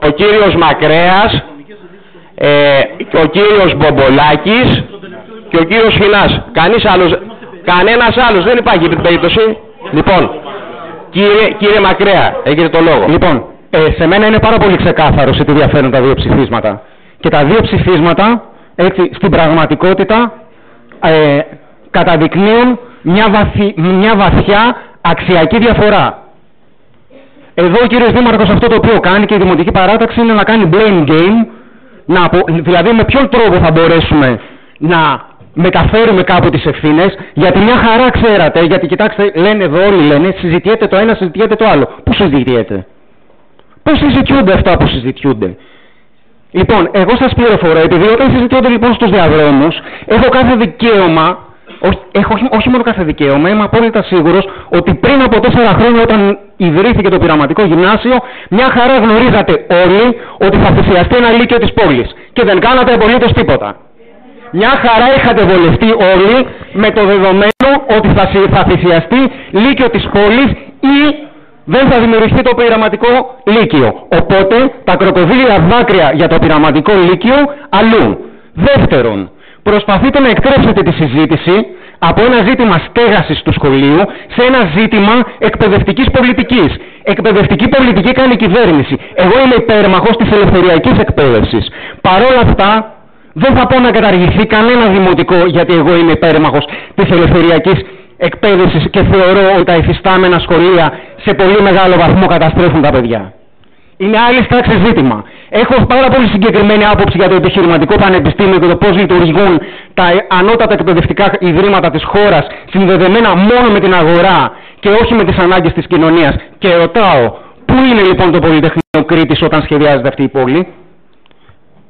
ο κύριος Μακρέας, ο κύριος Μπομπολάκης και ο κύριος Φινάς. Κανένας άλλος, δεν υπάρχει περίπτωση. Λοιπόν, κύριε Μακρέα, έχετε το λόγο. Λοιπόν, σε μένα είναι πάρα πολύ ξεκάθαρο σε τι διαφέρουν τα δύο ψηφίσματα. Και τα δύο ψηφίσματα, έτσι, στην πραγματικότητα, καταδεικνύουν μια βαθιά αξιακή διαφορά. Εδώ ο κύριος Δήμαρχος αυτό το οποίο κάνει και η Δημοτική Παράταξη είναι να κάνει blame game, δηλαδή με ποιον τρόπο θα μπορέσουμε να μεταφέρουμε κάπου τις ευθύνες, γιατί μια χαρά ξέρατε, γιατί κοιτάξτε, λένε εδώ όλοι λένε, συζητιέται το ένα, συζητιέται το άλλο. Πού συζητιέται? Πώς συζητιούνται αυτά που συζητιούνται? Λοιπόν, εγώ σας πληροφορώ, επειδή όταν συζητιούνται λοιπόν στους διαδρόμους, έχω κάθε δικαίωμα, όχι μόνο κάθε δικαίωμα, είμαι απόλυτα σίγουρος ότι πριν από 4 χρόνια όταν ιδρύθηκε το πειραματικό γυμνάσιο, μια χαρά γνωρίζατε όλοι ότι θα θυσιαστεί ένα λύκειο της πόλης και δεν κάνατε απολύτως τίποτα. Μια χαρά είχατε βολευτεί όλοι με το δεδομένο ότι θα θυσιαστεί λύκειο της πόλης ή δεν θα δημιουργηθεί το πειραματικό λύκειο. Οπότε τα κροκοδίλια δάκρυα για το πειραματικό λύκειο αλλού. Δεύτερον, προσπαθείτε να εκτρέψετε τη συζήτηση από ένα ζήτημα στέγασης του σχολείου σε ένα ζήτημα εκπαιδευτικής πολιτικής. Εκπαιδευτική πολιτική κάνει η κυβέρνηση. Εγώ είμαι υπέρμαχος της ελευθεριακής εκπαίδευσης. Παρ' όλα αυτά, δεν θα πω να καταργηθεί κανένα δημοτικό, γιατί εγώ είμαι υπέρμαχος της ελευθεριακής εκπαίδευσης και θεωρώ ότι τα υφιστάμενα σχολεία σε πολύ μεγάλο βαθμό καταστρέφουν τα παιδιά. Είναι άλλη τάξη ζήτημα. Έχω πάρα πολύ συγκεκριμένη άποψη για το επιχειρηματικό πανεπιστήμιο και το πώς λειτουργούν τα ανώτατα εκπαιδευτικά ιδρύματα της χώρας, συνδεδεμένα μόνο με την αγορά και όχι με τις ανάγκες της κοινωνίας. Και ρωτάω, πού είναι λοιπόν το Πολυτεχνείο Κρήτης όταν σχεδιάζεται αυτή η πόλη?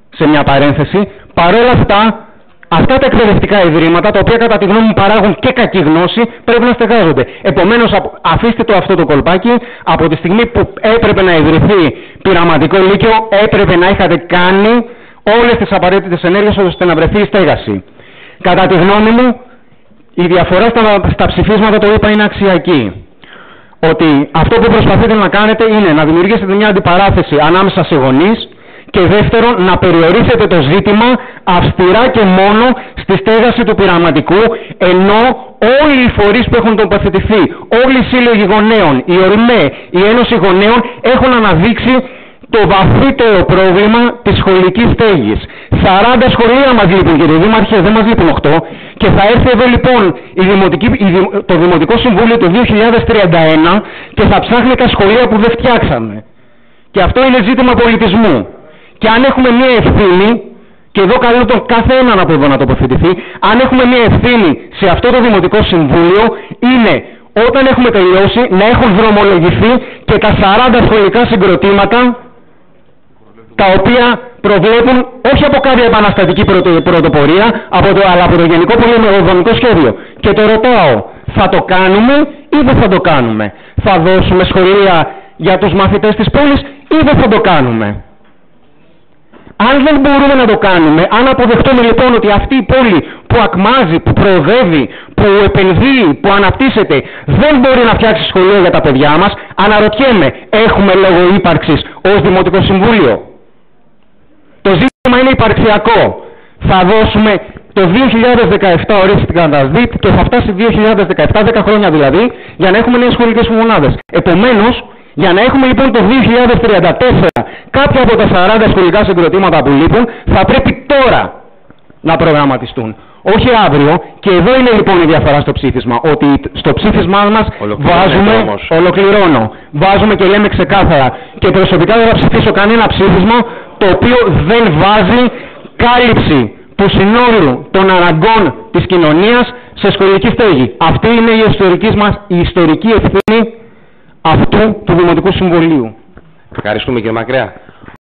Σε μια παρένθεση, παρόλα αυτά τα εκπαιδευτικά ιδρύματα, τα οποία κατά τη γνώμη μου παράγουν και κακή γνώση, πρέπει να στεγάζονται. Επομένως, αφήστε το αυτό το κολπάκι, από τη στιγμή που έπρεπε να ιδρυθεί πειραματικό λύκειο, έπρεπε να είχατε κάνει όλες τις απαραίτητες ενέργειες ώστε να βρεθεί η στέγαση. Κατά τη γνώμη μου, η διαφορά στα ψηφίσματα, το είπα, είναι αξιακή. Ότι αυτό που προσπαθείτε να κάνετε είναι να δημιουργήσετε μια αντιπαράθεση ανάμεσα σε γονείς, και δεύτερον, να περιορίσετε το ζήτημα αυστηρά και μόνο στη στέγαση του πειραματικού, ενώ όλοι οι φορείς που έχουν τοποθετηθεί, όλοι οι σύλλογοι γονέων, η ΟΡΜΕ, η Ένωση Γονέων έχουν αναδείξει το βαθύτερο πρόβλημα της σχολικής στέγης. 40 σχολεία μας λείπουν, κύριε Δήμαρχε, δεν μας λείπουν 8. Και θα έρθει εδώ λοιπόν το Δημοτικό Συμβούλιο το 2031 και θα ψάχνει τα σχολεία που δεν φτιάξαμε. Και αυτό είναι ζήτημα πολιτισμού. Και αν έχουμε μία ευθύνη, και εδώ καλώ τον κάθε έναν από εδώ να τοποθετηθεί, αν έχουμε μία ευθύνη σε αυτό το Δημοτικό Συμβούλιο, είναι όταν έχουμε τελειώσει να έχουν δρομολογηθεί και τα 40 σχολικά συγκροτήματα, τα οποία προβλέπουν όχι από κάποια επαναστατική πρωτοπορία, αλλά από το Γενικό Πολυδομικό Σχέδιο. Και το ρωτάω, θα το κάνουμε ή δεν θα το κάνουμε? Θα δώσουμε σχολεία για τους μαθητές της πόλης ή δεν θα το κάνουμε? Αν δεν μπορούμε να το κάνουμε, αν αποδεχτούμε λοιπόν ότι αυτή η πόλη που ακμάζει, που προοδεύει, που επενδύει, που αναπτύσσεται, δεν μπορεί να φτιάξει σχολείο για τα παιδιά μας, αναρωτιέμαι, έχουμε λόγο ύπαρξης ως Δημοτικό Συμβούλιο? Το ζήτημα είναι υπαρξιακό. Θα δώσουμε το 2017 ορίστηκαν κατά ΔΙΤ και θα φτάσει 2017, 10 χρόνια δηλαδή, για να έχουμε νέες σχολικές μονάδες. Επομένως, για να έχουμε λοιπόν το 2034 κάποια από τα 40 σχολικά συγκροτήματα που λείπουν, θα πρέπει τώρα να προγραμματιστούν. Όχι αύριο. Και εδώ είναι λοιπόν η διαφορά στο ψήφισμα. Ότι στο ψήφισμά μας βάζουμε, βάζουμε και λέμε ξεκάθαρα. Και προσωπικά δεν θα ψηφίσω κανένα ψήφισμα το οποίο δεν βάζει κάλυψη του συνόλου των αναγκών της κοινωνίας σε σχολική στέγη. Αυτή είναι η ιστορική ευθύνη αυτού του Δημοτικού Συμβουλίου. Ευχαριστούμε, κύριε Μακρέα.